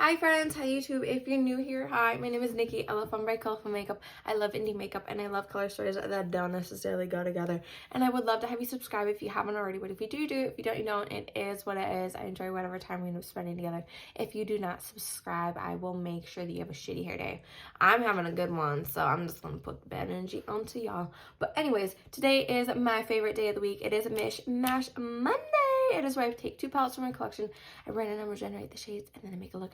Hi friends, hi YouTube. If you're new here, hi, my name is Nikki. I love fun, bright, colorful makeup. I love indie makeup and I love color stories that don't necessarily go together. And I would love to have you subscribe if you haven't already, but if you do, do it. If you don't, you don't. It is what it is. I enjoy whatever time we end up spending together. If you do not subscribe, I will make sure that you have a shitty hair day. I'm having a good one, so I'm just going to put the bad energy onto y'all. But anyways, today is my favorite day of the week. It is Mish Mash Monday. It is where I take 2 palettes from my collection, I randomly generate the shades, and then I make a look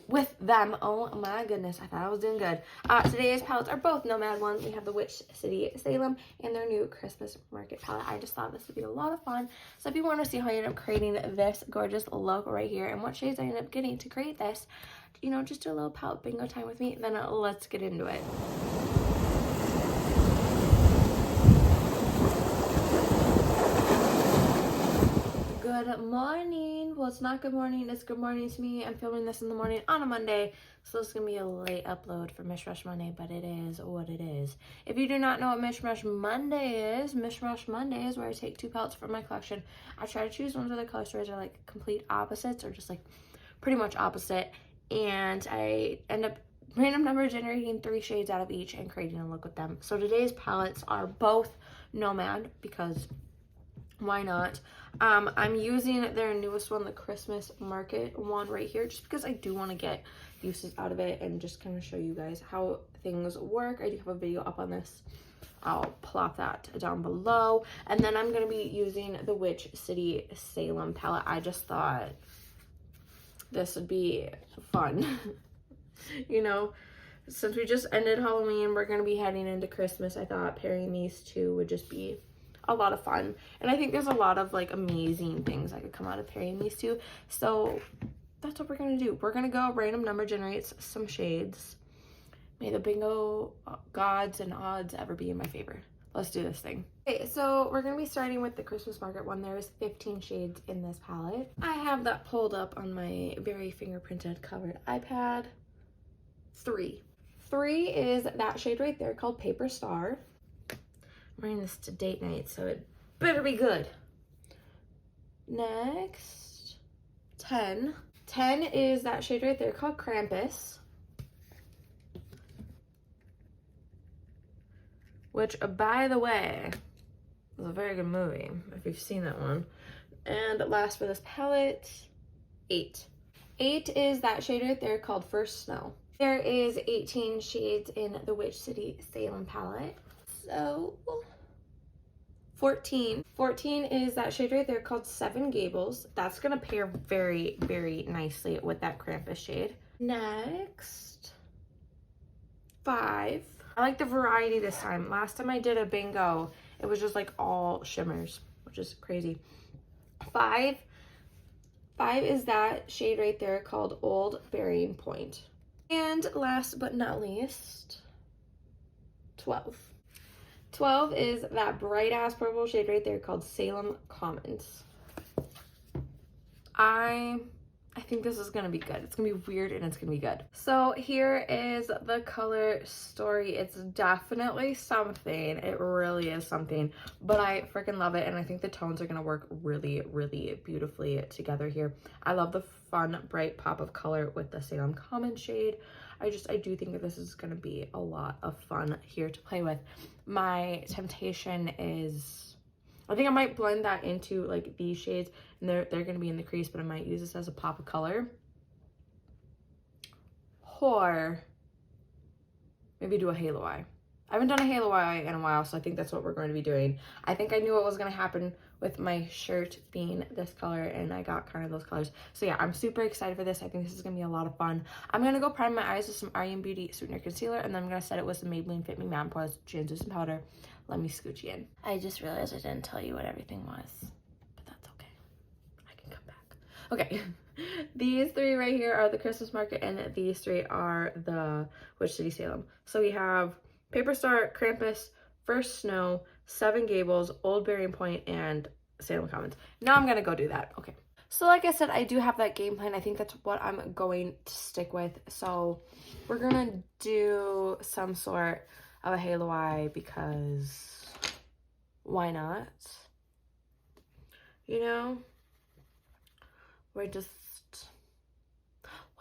with them. Oh my goodness, I thought I was doing good. Today's palettes are both Nomad ones. We have the Witch City Salem and their new Christmas Market palette. I just thought this would be a lot of fun. So if you want to see how I end up creating this gorgeous look right here and what shades I end up getting to create this, you know, just do a little palette bingo time with me, then let's get into it. Good morning. Well, it's not good morning, it's good morning to me. I'm filming this in the morning on a Monday, so this is gonna be a late upload for Mishmash Monday, but it is what it is. If you do not know what Mishmash Monday is where I take 2 palettes from my collection. I try to choose ones where the color stories are like complete opposites or just like pretty much opposite, and I end up random number generating 3 shades out of each and creating a look with them. So today's palettes are both Nomad because why not? I'm using their newest one, the Christmas Market one right here, just because I do want to get uses out of it and just kind of show you guys how things work. I do have a video up on this. I'll plop that down below. And then I'm going to be using the Witch City Salem palette. I just thought this would be fun. You know, since we just ended Halloween, we're going to be heading into Christmas. I thought pairing these two would just be a lot of fun, and I think there's a lot of like amazing things that could come out of pairing these two, so that's what we're gonna do. We're gonna go random number generates some shades. May the bingo gods and odds ever be in my favor. Let's do this thing. Okay, so we're gonna be starting with the Christmas Market one. There's 15 shades in this palette. I have that pulled up on my very fingerprinted covered iPad. 3 is that shade right there called Paper Star. I'm wearing this to date night, so it better be good. Next, 10 is that shade right there called Krampus, which, by the way, is a very good movie if you've seen that one. And last for this palette, 8 is that shade right there called First Snow. There is 18 shades in the Witch City Salem palette. So 14 is that shade right there called Seven Gables. That's gonna pair very, very nicely with that Krampus shade. Next, 5. I like the variety this time. Last time I did a bingo, it was just like all shimmers, which is crazy. 5 is that shade right there called Old Burying Point. And last but not least, 12 is that bright ass purple shade right there called Salem Commons. I think this is gonna be good. It's gonna be weird and it's gonna be good. So here is the color story. It's definitely something. It really is something, but I freaking love it, and I think the tones are gonna work really, really beautifully together here. I love the fun, bright pop of color with the Salem Common shade. I do think that this is going to be a lot of fun here to play with. My temptation is, I think I might blend that into like these shades, and they're going to be in the crease, but I might use this as a pop of color. Or maybe do a halo eye. I haven't done a halo eye in a while, so I think that's what we're going to be doing. I think I knew what was going to happen with my shirt being this color, and I got kind of those colors. So yeah, I'm super excited for this. I think this is going to be a lot of fun. I'm going to go prime my eyes with some REM Beauty Sweetener Concealer, and then I'm going to set it with some Maybelline Fit Me Matte Pores Translucent Powder. Let me scooch you in. I just realized I didn't tell you what everything was, but that's okay. I can come back. Okay. These 3 right here are the Christmas Market, and these 3 are the Witch City Salem. So we have Paper Star, Krampus, First Snow, Seven Gables, Old Burying Point, and Salem Commons. Now I'm gonna go do that. Okay. So like I said, I do have that game plan. I think that's what I'm going to stick with. So we're gonna do some sort of a halo eye because why not? You know? We're just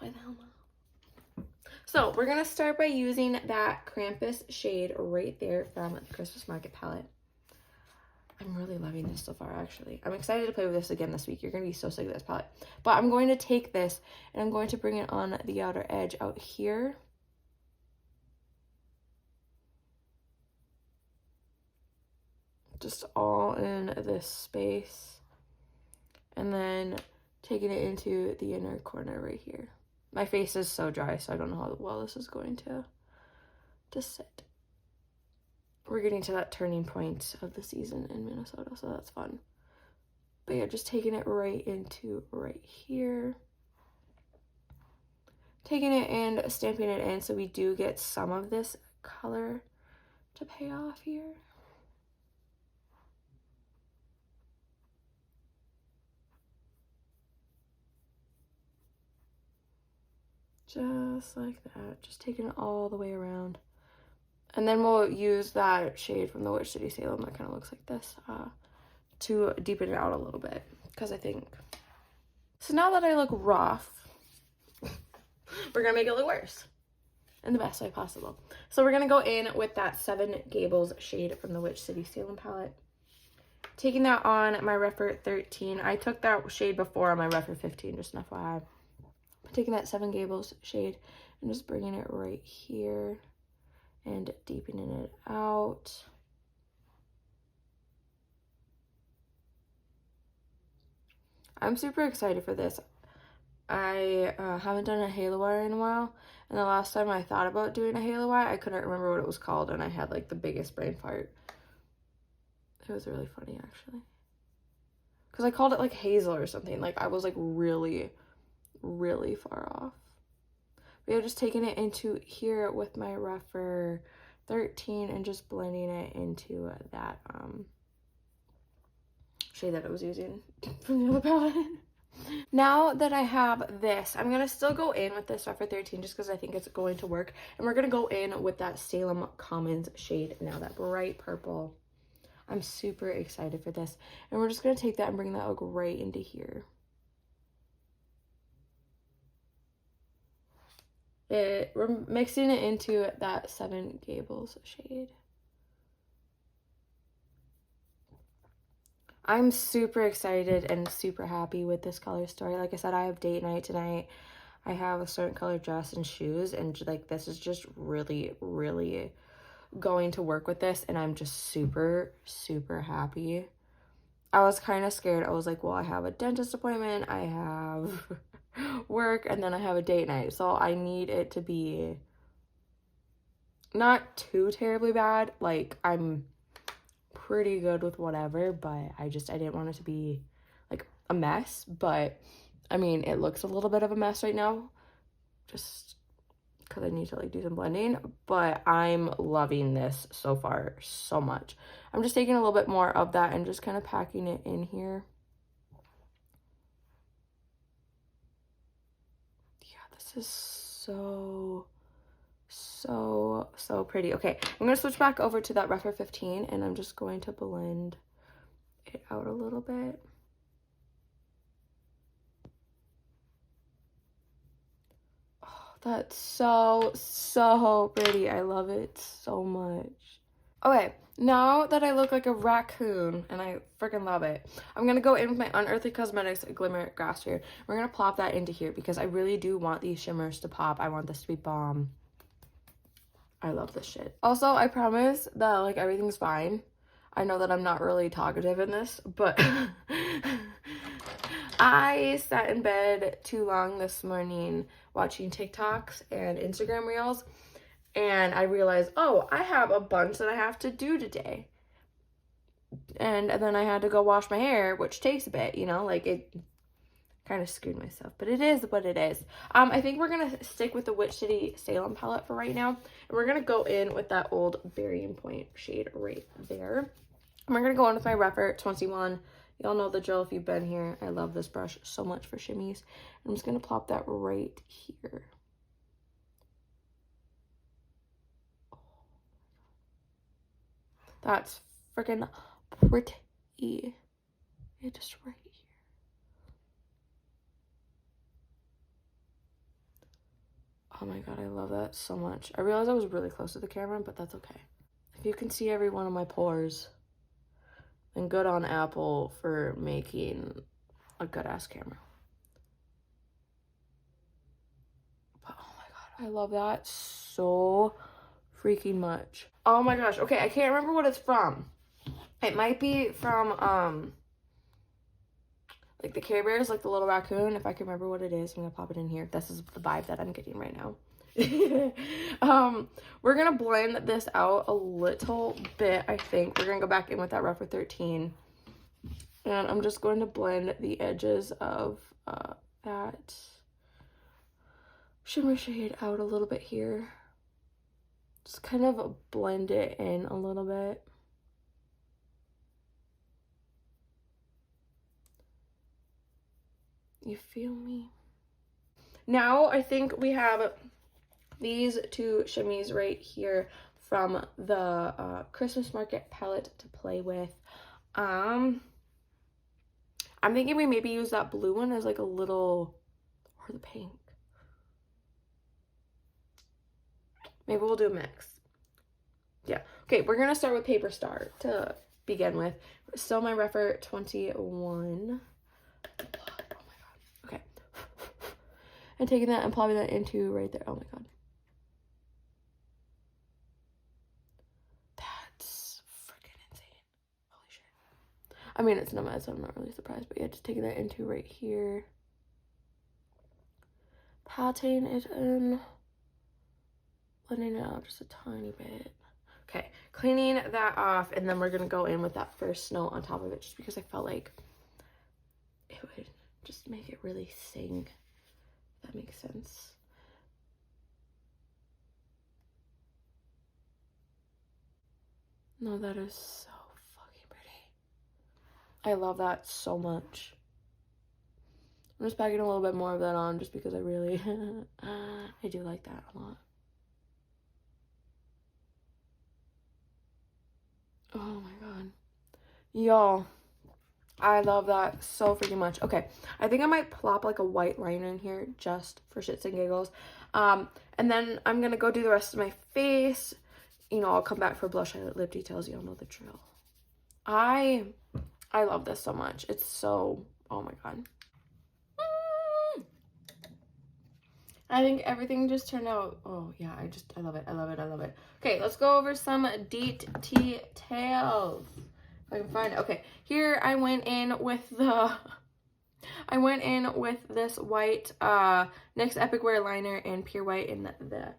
Why the hell not? So we're going to start by using that Krampus shade right there from the Christmas Market palette. I'm really loving this so far, actually. I'm excited to play with this again this week. You're going to be so sick of this palette. But I'm going to take this and I'm going to bring it on the outer edge out here. Just all in this space. And then taking it into the inner corner right here. My face is so dry, so I don't know how well this is going to sit. We're getting to that turning point of the season in Minnesota, so that's fun. But yeah, just taking it right into right here. Taking it and stamping it in so we do get some of this color to pay off here. Just like that, just taking it all the way around. And then we'll use that shade from the Witch City Salem that kind of looks like this to deepen it out a little bit, because I think... So now that I look rough, we're going to make it look worse in the best way possible. So we're going to go in with that Seven Gables shade from the Witch City Salem palette. Taking that on my Rephr 13. I took that shade before on my Rephr 15, just an FYI. Taking that Seven Gables shade and just bringing it right here and deepening it out. I'm super excited for this. I haven't done a halo eye in a while, and the last time I thought about doing a halo eye, I couldn't remember what it was called, and I had like the biggest brain fart. It was really funny, actually, because I called it like Hazel or something. Like, I was like really far off. We are just taking it into here with my Rephr 13 and just blending it into that shade that I was using from the other palette. Now that I have this, I'm going to still go in with this Rephr 13 just because I think it's going to work. And we're going to go in with that Salem Commons shade now, that bright purple. I'm super excited for this. And we're just going to take that and bring that look right into here. We're mixing it into that Seven Gables shade. I'm super excited and super happy with this color story. Like I said, I have date night tonight. I have a certain color dress and shoes, and like this is just really going to work with this, and I'm just super happy. I was kind of scared. I was like, well, I have a dentist appointment, I have work, and then I have a date night, so I need it to be not too terribly bad. Like, I'm pretty good with whatever, but I didn't want it to be like a mess. But I mean, it looks a little bit of a mess right now just because I need to like do some blending, but I'm loving this so far so much. I'm just taking a little bit more of that and just kind of packing it in here. Yeah, this is so pretty. Okay, I'm going to switch back over to that Rephr 15 and I'm just going to blend it out a little bit. Oh, that's so pretty. I love it so much. Okay, now that I look like a raccoon, and I freaking love it, I'm going to go in with my Unearthly Cosmetics Glimmer Grass here. We're going to plop that into here because I really do want these shimmers to pop. I want this to be bomb. I love this shit. Also, I promise that like everything's fine. I know that I'm not really talkative in this, but I sat in bed too long this morning watching TikToks and Instagram Reels, and I realized, oh, I have a bunch that I have to do today. And then I had to go wash my hair, which takes a bit, you know, like it kind of screwed myself, but it is what it is. I think we're going to stick with the Witch City Salem palette for right now. And we're going to go in with that old Burying Point shade right there. And we're going to go in with my Rephr 21. Y'all know the drill if you've been here. I love this brush so much for shimmies. I'm just going to plop that right here. That's freaking pretty. It just right here. Oh my god, I love that so much. I realized I was really close to the camera, but that's okay. If you can see every one of my pores, then good on Apple for making a good-ass camera. But oh my god, I love that so freaking much. Oh my gosh, okay, I can't remember what it's from. It might be from, like the Care Bears, like the little raccoon. If I can remember what it is, I'm gonna pop it in here. This is the vibe that I'm getting right now. We're gonna blend this out a little bit. I think we're gonna go back in with that Rougher 13, and I'm just going to blend the edges of that shimmer shade out a little bit here. Just kind of blend it in a little bit. You feel me? Now I think we have these two shimmies right here from the Christmas Market palette to play with. I'm thinking we maybe use that blue one as like a little, or the pink. Maybe we'll do a mix. Yeah. Okay, we're gonna start with Paper Star to begin with. Still my Rougher 21. Okay. And taking that and plopping that into right there. Oh my god. That's freaking insane. Holy shit. I mean, it's Nomad, so I'm not really surprised. But yeah, just taking that into right here. Patting it in. Blending it out just a tiny bit. Okay, cleaning that off. And then we're going to go in with that first snow on top of it. Just because I felt like it would just make it really sing. If that makes sense. No, that is so fucking pretty. I love that so much. I'm just packing a little bit more of that on just because I really, I do like that a lot. Oh my god. Y'all, I love that so freaking much. Okay, I think I might plop like a white liner in here just for shits and giggles. And then I'm gonna go do the rest of my face. You know, I'll come back for blush, highlight, lip details. Y'all know the drill. I love this so much. It's so, oh my god. I think everything just turned out, oh yeah, I love it, I love it, I love it. Okay, let's go over some details. If I can find it. Okay, here I went in with this white NYX Epic Wear liner and pure white in the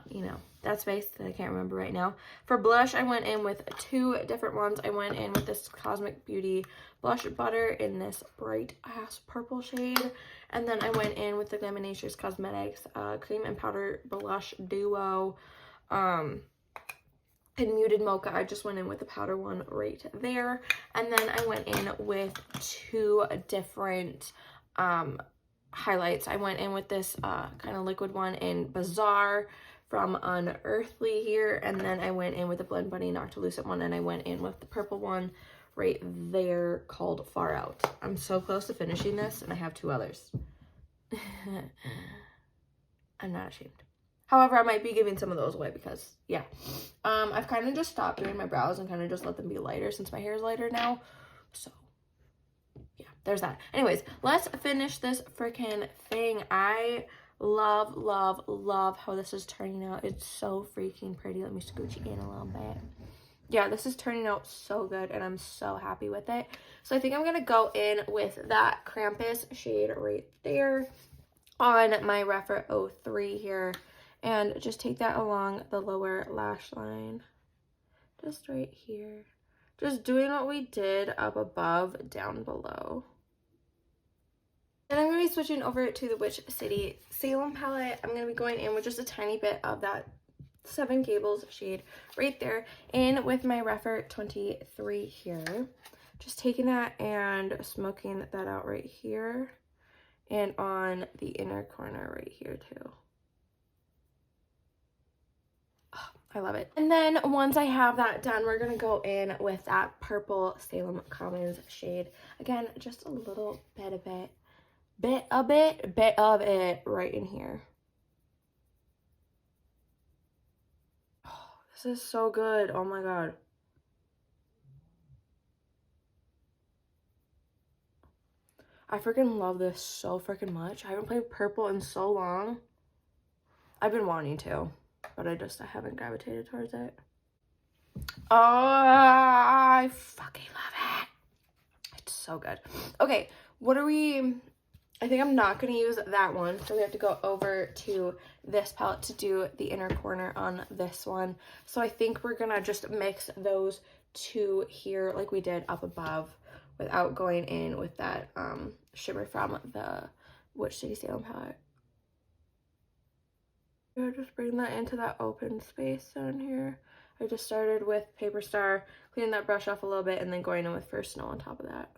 you know, that space that I can't remember right now. For blush, I went in with two different ones. I went in with this Cosmic Beauty Blush Butter in this bright ass purple shade. And then I went in with the Glaminacious Cosmetics Cream and Powder Blush Duo in Muted Mocha. I just went in with the powder one right there. And then I went in with two different highlights. I went in with this kind of liquid one in Bazaar from Unearthly here, and then I went in with the Blend Bunny Noctilucent one, and I went in with the purple one right there called Far Out. I'm so close to finishing this, and I have two others. I'm not ashamed. However, I might be giving some of those away because, yeah. I've kind of just stopped doing my brows and kind of just let them be lighter since my hair is lighter now. So, yeah, there's that. Anyways, let's finish this freaking thing. I love, love, love how this is turning out. It's so freaking pretty. Let me scooch it in a little bit. Yeah, this is turning out so good, and I'm so happy with it. So I think I'm going to go in with that Krampus shade right there on my Rougher 03 here, and just take that along the lower lash line. Just right here. Just doing what we did up above, down below. And I'm going to be switching over to the Witch City Salem palette. I'm going to be going in with just a tiny bit of that Seven Gables shade right there, in with my Rougher 23 here. Just taking that and smoking that out right here and on the inner corner right here too. Oh, I love it. And then once I have that done, we're gonna go in with that purple Salem Commons shade. Again, just a little bit of it right in here. This is so good. Oh my god. I freaking love this so freaking much. I haven't played purple in so long. I've been wanting to, but I haven't gravitated towards it. Oh, I fucking love it. It's so good. Okay, what are we... I think I'm not going to use that one, so we have to go over to this palette to do the inner corner on this one. So I think we're going to just mix those two here like we did up above without going in with that shimmer from the Witch City Salem palette. Just bring that into that open space down here. I just started with Paper Star, cleaning that brush off a little bit, and then going in with First Snow on top of that.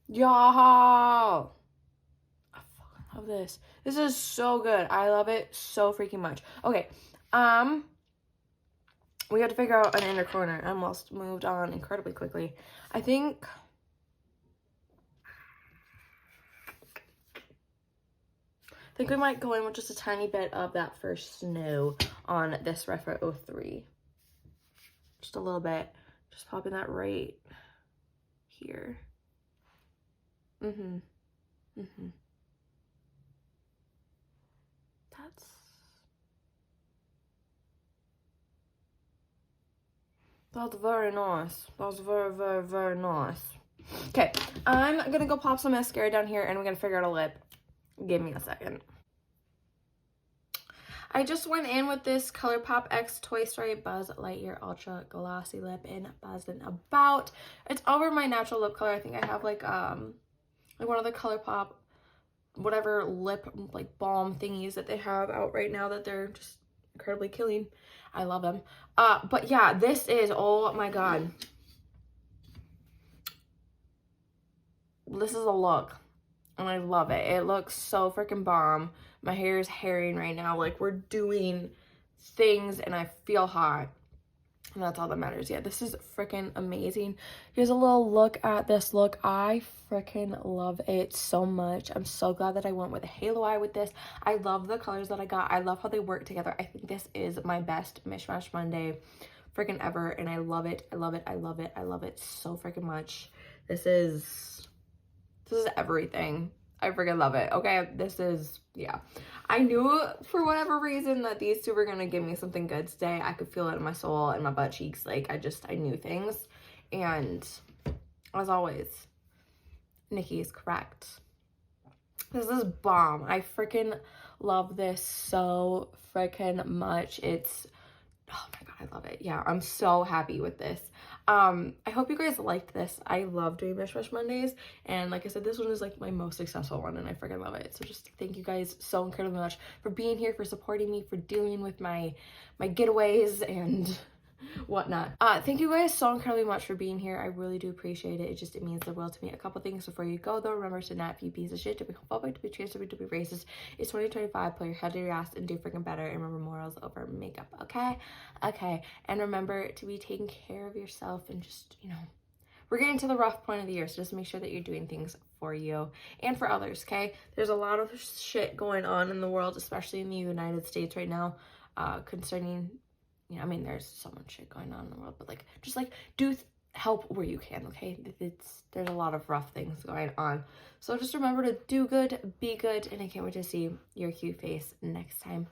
Y'all! I fucking love this. This is so good. I love it so freaking much. Okay, we got to figure out an inner corner. I almost moved on incredibly quickly. I think we might go in with just a tiny bit of that First Snow on this Rephr 03. Just a little bit. Just popping that right here. That's very nice. That's very, very, very nice. Okay, I'm gonna go pop some mascara down here and we're gonna figure out a lip. Give me a second. I just went in with this ColourPop X Toy Story Buzz Lightyear Ultra Glossy Lip in Buzzin' About. It's over my natural lip color. I think I have like one of the ColourPop whatever lip like balm thingies that they have out right now that they're just incredibly killing. I love them. But yeah, this is, oh my god. This is a look. And I love it. It looks so freaking bomb. My hair is hairing right now. Like, we're doing things and I feel hot. And that's all that matters. Yeah, this is freaking amazing. Here's a little look at this look. I freaking love it so much. I'm so glad that I went with a halo eye with this. I love the colors that I got. I love how they work together. I think this is my best Mishmash Monday freaking ever. And I love it. I love it. I love it. I love it so freaking much. This is everything. I freaking love it. Okay, this is, yeah. I knew for whatever reason that these two were gonna give me something good today. I could feel it in my soul and my butt cheeks. Like, I knew things. And as always, Nikki is correct. This is bomb. I freaking love this so freaking much. It's, oh my god, I love it. Yeah, I'm so happy with this. I hope you guys liked this. I love doing Mishmash Mondays, and like I said, this one is like my most successful one, and I freaking love it. So just thank you guys so incredibly much for being here, for supporting me, for dealing with my getaways and whatnot. Thank you guys so incredibly much for being here. I really do appreciate it. It means the world to me. A couple things before you go though. Remember to not be piece of shit, to be homophobic, to be transphobic, to be racist. It's 2025. Pull your head to your ass and do freaking better. And remember, morals over makeup. Okay. And remember to be taking care of yourself and just, you know, we're getting to the rough point of the year, so just make sure that you're doing things for you and for others. Okay, there's a lot of shit going on in the world, especially in the United States right now, concerning, you know, I mean, there's so much shit going on in the world, but like, just like help where you can. Okay, there's a lot of rough things going on, so just remember to do good, be good, and I can't wait to see your cute face next time.